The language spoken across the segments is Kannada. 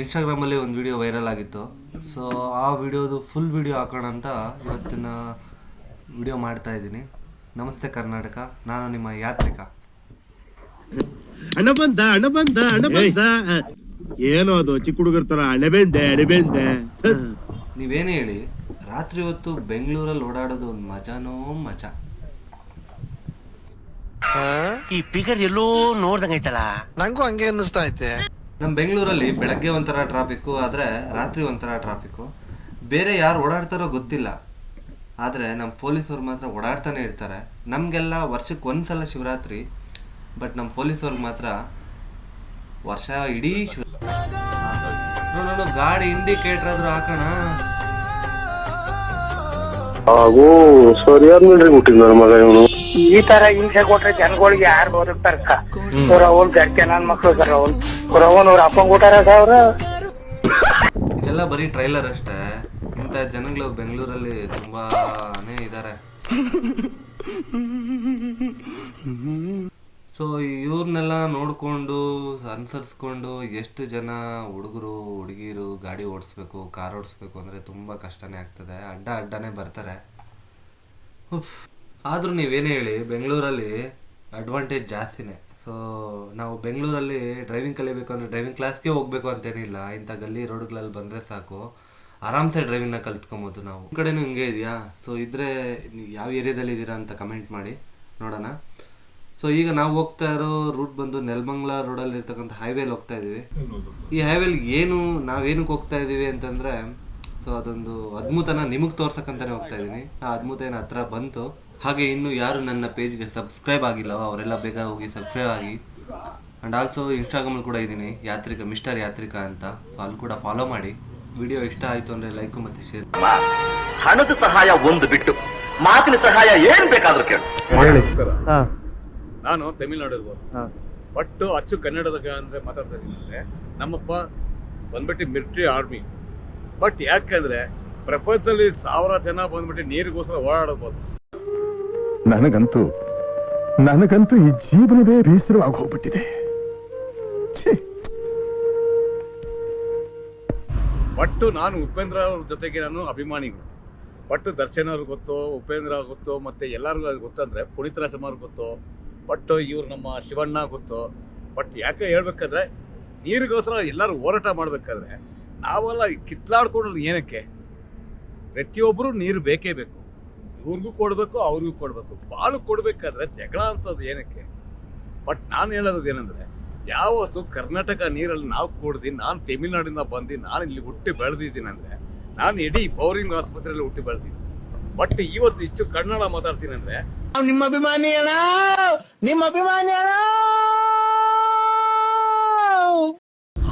ಇನ್ಸ್ಟಾಗ್ರಾಮಲ್ಲಿ ಒಂದು ವಿಡಿಯೋ ವೈರಲ್ ಆಗಿತ್ತು. ಸೊ ಆ ವಿಡಿಯೋದು ಫುಲ್ ವಿಡಿಯೋ ಹಾಕೋಣ ಅಂತ ಇವತ್ತಿನ ವಿಡಿಯೋ ಮಾಡ್ತಾ ಇದ್ದೀನಿ. ನಮಸ್ತೆ ಕರ್ನಾಟಕ, ನಾನು ನಿಮ್ಮ ಯಾತ್ರಿಕ. ಹಣ ಬಂದ ಏನೋ ಅದು ಚಿಕ್ಕ ಹುಡುಗರ ತರ ಅಣೆಬೆಂದೆ. ನೀವೇನೇ ಹೇಳಿ, ರಾತ್ರಿ ಹೊತ್ತು ಬೆಂಗಳೂರಲ್ಲಿ ಓಡಾಡೋದು ಒಂದು ಮಜಾನೋ ಮಜಾ. ಈ ಫಿಗರ್ ಎಲ್ಲೋ ನೋಡ್ದಂಗೈತಲ್ಲ, ನಂಗೂ ಹಂಗೆ ಅನ್ನಿಸ್ತಾ ಐತೆ. ನಮ್ಮ ಬೆಂಗಳೂರಲ್ಲಿ ಬೆಳಗ್ಗೆ ಒಂಥರ ಟ್ರಾಫಿಕ್ಕು, ಆದರೆ ರಾತ್ರಿ ಒಂಥರ ಟ್ರಾಫಿಕ್ಕು. ಬೇರೆ ಯಾರು ಓಡಾಡ್ತಾರೋ ಗೊತ್ತಿಲ್ಲ, ಆದರೆ ನಮ್ಮ ಪೊಲೀಸವ್ರು ಮಾತ್ರ ಓಡಾಡ್ತಾನೆ ಇರ್ತಾರೆ. ನಮಗೆಲ್ಲ ವರ್ಷಕ್ಕೆ ಒಂದ್ಸಲ ಶಿವರಾತ್ರಿ, ಬಟ್ ನಮ್ಮ ಪೊಲೀಸವ್ರಿಗೆ ಮಾತ್ರ ವರ್ಷ ಇಡೀ ನೋಡು ಗಾಡಿ ಇಂಡಿಕೇಟರ್ ಆದ್ರೂ ಹಾಕೋಣ. ಹಾಗೂ ಸರಿಯಾದ ನೋಡ್ರಿ ಹುಟ್ಟಿದ್ ನನ್ನ ಮಗ ಇವನು. ಈ ತರ ಹಿಂಸೆ ಕೊಟ್ರೆ ಜನಗಳಿಗೆ ಯಾರು ಬದುಕ್ತಾರಕ್ಕ? ಅವ್ರ ಅವನ್ ಗಟ್ಟಿ ನನ್ ಮಕ್ಳು ಸರ್, ಅವನ್ ಅವ್ರ ಅಪ್ಪಂಗ್ ಊಟಾರ ಅವ್ರ. ಇದೆಲ್ಲ ಬರೀ ಟ್ರೈಲರ್ ಅಷ್ಟೇ. ಇಂಥ ಜನಗಳು ಬೆಂಗಳೂರಲ್ಲಿ ತುಂಬಾನೇ ಇದ್ದಾರೆ. ಸೊ ಇವ್ರನ್ನೆಲ್ಲ ನೋಡಿಕೊಂಡು ಅನುಸರಿಸ್ಕೊಂಡು ಎಷ್ಟು ಜನ ಹುಡುಗರು ಹುಡುಗಿರು ಗಾಡಿ ಓಡಿಸ್ಬೇಕು, ಕಾರ್ ಓಡಿಸ್ಬೇಕು ಅಂದರೆ ತುಂಬ ಕಷ್ಟನೇ ಆಗ್ತದೆ. ಅಡ್ಡನೇ ಬರ್ತಾರೆ. ಆದರೂ ನೀವೇನೇ ಹೇಳಿ, ಬೆಂಗಳೂರಲ್ಲಿ ಅಡ್ವಾಂಟೇಜ್ ಜಾಸ್ತಿನೇ. ಸೊ ನಾವು ಬೆಂಗಳೂರಲ್ಲಿ ಡ್ರೈವಿಂಗ್ ಕಲಿಬೇಕು ಅಂದರೆ ಡ್ರೈವಿಂಗ್ ಕ್ಲಾಸ್ಗೆ ಹೋಗಬೇಕು ಅಂತೇನಿಲ್ಲ. ಇಂಥ ಗಲ್ಲಿ ರೋಡ್ಗಳಲ್ಲಿ ಬಂದರೆ ಸಾಕು, ಆರಾಮ್ಸೆ ಡ್ರೈವಿಂಗ್ನ ಕಲ್ತ್ಕೊಬೋದು ನಾವು. ಈ ಕಡೆನೂ ಹಿಂಗೆ ಇದೆಯಾ? ಸೊ ಇದ್ರೆ ಯಾವ ಏರಿಯಾದಲ್ಲಿ ಇದ್ದೀರಾ ಅಂತ ಕಮೆಂಟ್ ಮಾಡಿ ನೋಡೋಣ. ಸೊ ಈಗ ನಾವು ಹೋಗ್ತಾ ಇರೋ ರೂಟ್ ಬಂದು ನೆಲಮಂಗಲ ರೋಡಲ್ಲಿ ಇರ್ತಕ್ಕಂಥ ಹೈವೇಲಿ ಹೋಗ್ತಾ ಇದ್ದೀವಿ. ಈ ಹೈವೇಲಿ ನಾವೇನಕ್ಕೆ ಹೋಗ್ತಾ ಇದ್ದೀವಿ ಅಂತಂದರೆ, ಸೊ ಅದೊಂದು ಅದ್ಭುತನ ನಿಮಗೆ ತೋರ್ಸಕ್ಕಂತಾನೆ ಹೋಗ್ತಾ ಇದ್ದೀನಿ. ಆ ಅದ್ಭುತ ಏನು ಹತ್ರ ಬಂತು. ಹಾಗೆ ಇನ್ನು ಯಾರು ನನ್ನ ಪೇಜ್ಗೆ ಸಬ್ಸ್ಕ್ರೈಬ್ ಆಗಿಲ್ಲವೋ ಅವರೆಲ್ಲ ಬೇಗ ಹೋಗಿ ಸಬ್ಸ್ಕ್ರೈಬ್ ಆಗಿ. ಆ್ಯಂಡ್ ಆಲ್ಸೋ ಇನ್ಸ್ಟಾಗ್ರಾಮಲ್ಲಿ ಕೂಡ ಇದ್ದೀನಿ, ಮಿಸ್ಟರ್ ಯಾತ್ರಿಕ ಅಂತ. ಸೊ ಅಲ್ಲಿ ಕೂಡ ಫಾಲೋ ಮಾಡಿ. ವಿಡಿಯೋ ಇಷ್ಟ ಆಯಿತು ಅಂದರೆ ಲೈಕು ಮತ್ತು ಶೇರ್. ಹಣದ ಸಹಾಯ ಒಂದು ಬಿಟ್ಟು ಮಾತಿನ ಸಹಾಯ ಏನ್ ಬೇಕಾದ್ರೂ ಕೇಳು. ನಾನು ತಮಿಳ್ನಾಡು ಇರ್ಬೋದು, ಬಟ್ ಅಚ್ಚು ಕನ್ನಡದಾಗ ಅಂದ್ರೆ ಮಾತಾಡ್ತಾ ಇದ್ದೀನಿ. ಅಂದ್ರೆ ನಮ್ಮಪ್ಪ ಬಂದ್ಬಿಟ್ಟು ಮಿಲಿಟರಿ ಆರ್ಮಿ. ಬಟ್ ಯಾಕಂದ್ರೆ ಪ್ರಪಂಚದಲ್ಲಿ 1000 ಜನ ಬಂದ್ಬಿಟ್ಟು ನೀರಿಗೋಸ್ಕರ ಓಡಾಡಬಹುದು. ನನಗಂತೂ ಈ ಜೀವನವೇ ಬೇಸರವಾಗಿ ಹೋಗ್ಬಿಟ್ಟಿದೆ. ಬಟ್ ನಾನು ಉಪೇಂದ್ರ ಅವ್ರ ಜೊತೆಗೆ ನಾನು ಅಭಿಮಾನಿಗಳು. ಬಟ್ ದರ್ಶನ್ ಅವ್ರಿಗೆ ಗೊತ್ತು, ಉಪೇಂದ್ರ ಗೊತ್ತು, ಮತ್ತೆ ಎಲ್ಲರಿಗೂ ಗೊತ್ತಂದ್ರೆ ಪುನೀತ್ ರಾಜ್ಕುಮಾರ್ ಗೊತ್ತು, ಬಟ್ ಇವ್ರು ನಮ್ಮ ಶಿವಣ್ಣ ಗೊತ್ತು. ಬಟ್ ಯಾಕೆ ಹೇಳ್ಬೇಕಾದ್ರೆ ನೀರಿಗೋಸ್ಕರ ಎಲ್ಲರೂ ಹೋರಾಟ ಮಾಡ್ಬೇಕಾದ್ರೆ ನಾವೆಲ್ಲ ಕಿತ್ಲಾಡ್ಕೊಂಡು ಏನಕ್ಕೆ? ಪ್ರತಿಯೊಬ್ಬರು ನೀರು ಬೇಕೇ ಬೇಕು. ಇವ್ರಿಗೂ ಕೊಡಬೇಕು, ಅವ್ರಿಗೂ ಕೊಡಬೇಕು. ಬಾಳು ಕೊಡಬೇಕಾದ್ರೆ ಜಗಳ ಅಂತದ್ದು ಏನಕ್ಕೆ? ಬಟ್ ನಾನು ಹೇಳೋದು ಏನಂದ್ರೆ, ಯಾವತ್ತು ಕರ್ನಾಟಕ ನೀರಲ್ಲಿ ನಾವು ಕುಡ್ದು, ನಾನು ತಮಿಳ್ನಾಡಿಂದ ಬಂದು ನಾನು ಇಲ್ಲಿ ಹುಟ್ಟಿ ಬೆಳೆದಿದ್ದೀನಿ ಅಂದರೆ, ನಾನು ಇಡೀ ಬೌರಿಂಗ್ ಆಸ್ಪತ್ರೆಯಲ್ಲಿ ಹುಟ್ಟಿ ಬೆಳೆದಿದ್ದೀನಿ. ಬಟ್ ಇವತ್ತು ಇಷ್ಟು ಕನ್ನಡ ಮಾತಾಡ್ತೀನಿ ಅಂದ್ರೆ ನಿಮ್ಮ ಅಭಿಮಾನಿ ಅಣ್ಣ,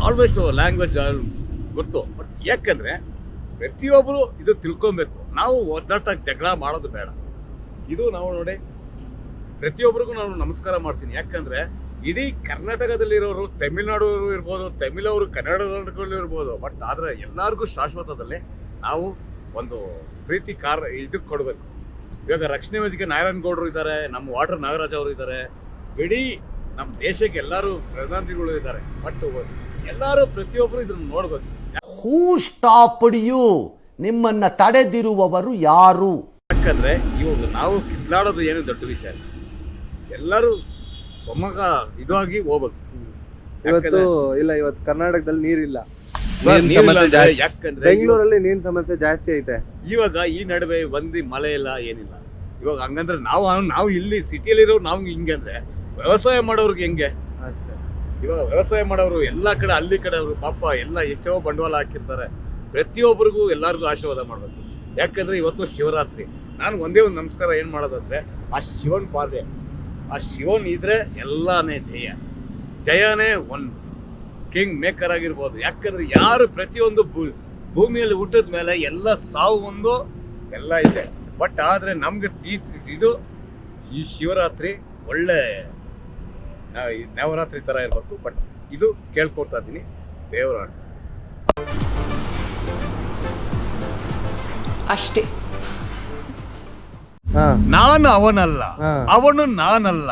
ಆಲ್ವೇಸ್ ಲ್ಯಾಂಗ್ವೇಜ್ ಗೊತ್ತು. ಬಟ್ ಯಾಕಂದ್ರೆ ಪ್ರತಿಯೊಬ್ಬರು ಇದು ತಿಳ್ಕೊಬೇಕು. ನಾವು ಒದ್ದಾಟ ಜಗಳ ಮಾಡೋದು ಬೇಡ. ಇದು ನಾವು ನೋಡಿ ಪ್ರತಿಯೊಬ್ಬರಿಗೂ ನಾನು ನಮಸ್ಕಾರ ಮಾಡ್ತೀನಿ. ಯಾಕಂದ್ರೆ ಇಡೀ ಕರ್ನಾಟಕದಲ್ಲಿರೋರು ತಮಿಳ್ನಾಡು ಇರ್ಬೋದು, ತಮಿಳವರು ಕನ್ನಡದವರು ಇರ್ಬೋದು. ಬಟ್ ಆದ್ರೆ ಎಲ್ಲರಿಗೂ ಶಾಶ್ವತದಲ್ಲಿ ನಾವು ಒಂದು ಪ್ರೀತಿ ಇದಕ್ಕೆ ಕೊಡಬೇಕು. ಇವಾಗ ರಕ್ಷಣೆ ವೇದಿಕೆ ನಾರಾಯಣಗೌಡರು ಇದ್ದಾರೆ, ನಮ್ಮ ವಾಟರ್ ನಾಗರಾಜ್ ಅವರು ಇದ್ದಾರೆ, ಇಡೀ ನಮ್ಮ ದೇಶಕ್ಕೆ ಎಲ್ಲರೂ ಪ್ರಧಾನಮಂತ್ರಿಗಳು ಇದ್ದಾರೆ. ಬಟ್ ಎಲ್ಲರೂ ಪ್ರತಿಯೊಬ್ಬರು ಇದನ್ನು ನೋಡ್ಬೇಕು. ಹೂ ಸ್ಟಾಪ್ಡ್ ಯು? ನಿಮ್ಮನ್ನ ತಡೆದಿರುವವರು ಯಾರು? ಯಾಕಂದ್ರೆ ಇವಾಗ ನಾವು ಕಿತ್ಲಾಡೋದು ಏನು ದೊಡ್ಡ ವಿಷಯ ಅಲ್ಲ. ಎಲ್ಲರೂ ಇದಾಗಿ ಹೋಗ್ಬೇಕು. ಇವತ್ತು ಕರ್ನಾಟಕದಲ್ಲಿ ನೀರಿಲ್ಲ. ಯಾಕಂದ್ರೆ ಬೆಂಗಳೂರಲ್ಲಿ ನೀರಿನ ಸಮಸ್ಯೆ ಜಾಸ್ತಿ ಐತೆ. ಇವಾಗ ಈ ನಡುವೆ ಮಳೆ ಇಲ್ಲ, ಏನಿಲ್ಲ. ಇವಾಗ ಹಂಗಂದ್ರೆ ನಾವು ಇಲ್ಲಿ ಸಿಟಿಯಲ್ಲಿರೋ ನಾವು ಹಿಂಗೆ ಅಂದ್ರೆ ವ್ಯವಸಾಯ ಮಾಡೋರ್ಗೆ ಹೆಂಗೆ? ಇವಾಗ ವ್ಯವಸಾಯ ಮಾಡೋರು ಎಲ್ಲ ಕಡೆ ಅಲ್ಲಿ ಕಡೆ ಅವರು ಪಾಪ ಎಲ್ಲ ಎಷ್ಟೋ ಬಂಡವಾಳ ಹಾಕಿರ್ತಾರೆ. ಪ್ರತಿಯೊಬ್ಬರಿಗೂ ಎಲ್ಲರಿಗೂ ಆಶೀರ್ವಾದ ಮಾಡ್ಬೇಕು. ಯಾಕಂದ್ರೆ ಇವತ್ತು ಶಿವರಾತ್ರಿ. ನಾನು ಒಂದೇ ಒಂದು ನಮಸ್ಕಾರ ಏನ್ ಮಾಡೋದಂದ್ರೆ, ಆ ಶಿವನ್ ಪಾದೆ, ಆ ಶಿವನ್ ಇದ್ರೆ ಎಲ್ಲಾನೇ ಜಯನೇ ಒಂದು ಕಿಂಗ್ ಮೇಕರ್ ಆಗಿರ್ಬೋದು. ಯಾಕಂದ್ರೆ ಯಾರು ಪ್ರತಿಯೊಂದು ಭೂಮಿಯಲ್ಲಿ ಹುಟ್ಟಿದ ಮೇಲೆ ಎಲ್ಲ ಸಾವು ಒಂದು ಎಲ್ಲ ಇದೆ. ಬಟ್ ಆದ್ರೆ ನಮ್ಗೆ ಇದು ಈ ಶಿವರಾತ್ರಿ ಒಳ್ಳೆ ನವರಾತ್ರಿ ತರ ಇರ್ಬೇಕು. ಬಟ್ ಇದು ಕೇಳ್ಕೊಡ್ತಾ ಇದ್ದೀನಿ ದೇವರಾಣ ಅಷ್ಟೇ. ನಾನು ಅವನಲ್ಲ, ಅವನು ನಾನಲ್ಲ.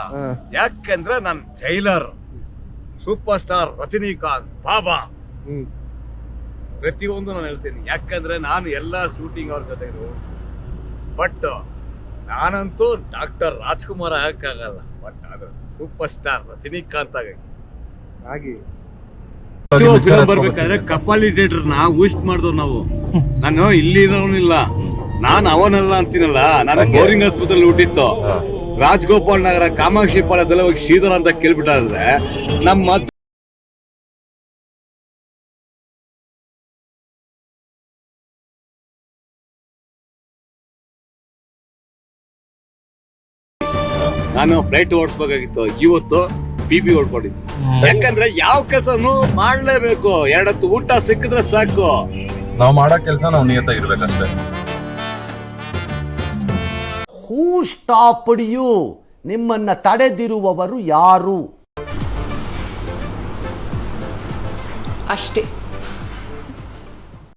ಯಾಕಂದ್ರೆ ನಾನು ಜೈಲರ್, ಸೂಪರ್ ಸ್ಟಾರ್ ರಜನಿಕಾಂತ್ ಬಾಬಾ. ಪ್ರತಿಯೊಂದು ನಾನು ಹೇಳ್ತೀನಿ, ಯಾಕಂದ್ರೆ ನಾನು ಎಲ್ಲ ಶೂಟಿಂಗ್ ಅವ್ರ ಜೊತೆ ಬಟ್ ನಾನಂತೂ ಡಾಕ್ಟರ್ ರಾಜ್ಕುಮಾರ್ ಆಗಕ್ಕಾಗಲ್ಲ, ಬಟ್ ಅದು ಸೂಪರ್ ಸ್ಟಾರ್ ರಜನಿಕಾಂತ್ ಆಗಿ ಫಿಲಂ ಬರ್ಬೇಕಾದ್ರೆ ಕಪಾಲಿ ಥಿಯೇಟರ್ ನಾವು ಊಸ್ಟ್ ಮಾಡಿದವ್ ನಾವು. ನಾನು ಇಲ್ಲಿರೋನಿಲ್ಲ, ನಾನು ಅವನಲ್ಲ ಅಂತೀನಲ್ಲ. ನಾನು ಬೋರಿಂಗ್ ಆಸ್ಪತ್ರೆಯಲ್ಲಿ ಹುಟ್ಟಿತ್ತು, ರಾಜಗೋಪಾಲ್ ನಗರ ಕಾಮಾಕ್ಷಿ ಪಾಳ್ಯದಲ್ಲ ಹೋಗಿ ಶ್ರೀಧರ ಅಂತ ಕೇಳ್ಬಿಟ್ಟಾದ್ರೆ ನಮ್ಮ ನಾನು ಫ್ಲೈಟ್ ಓಡಿಸ್ಬೇಕಾಗಿತ್ತು, ಇವತ್ತು PB ಓಡ್ಕೊಂಡಿದ್ದೆ. ಯಾಕಂದ್ರೆ ಯಾವ ಕೆಲಸನು ಮಾಡ್ಲೇಬೇಕು, ಎರಡತ್ತು ಊಟ ಸಿಕ್ಕಿದ್ರೆ ಸಾಕು. ನಾವು ಮಾಡೋ ಕೆಲಸ ನಾವು ನಿಯತ್ತಾಗಿರ್ಬೇಕಷ್ಟೇ. ಹೂ ಸ್ಟಾಪ್ಡ್ ಯು? ನಿಮ್ಮನ್ನ ತಡೆದಿರುವವರು ಯಾರು? ಅಷ್ಟೇ.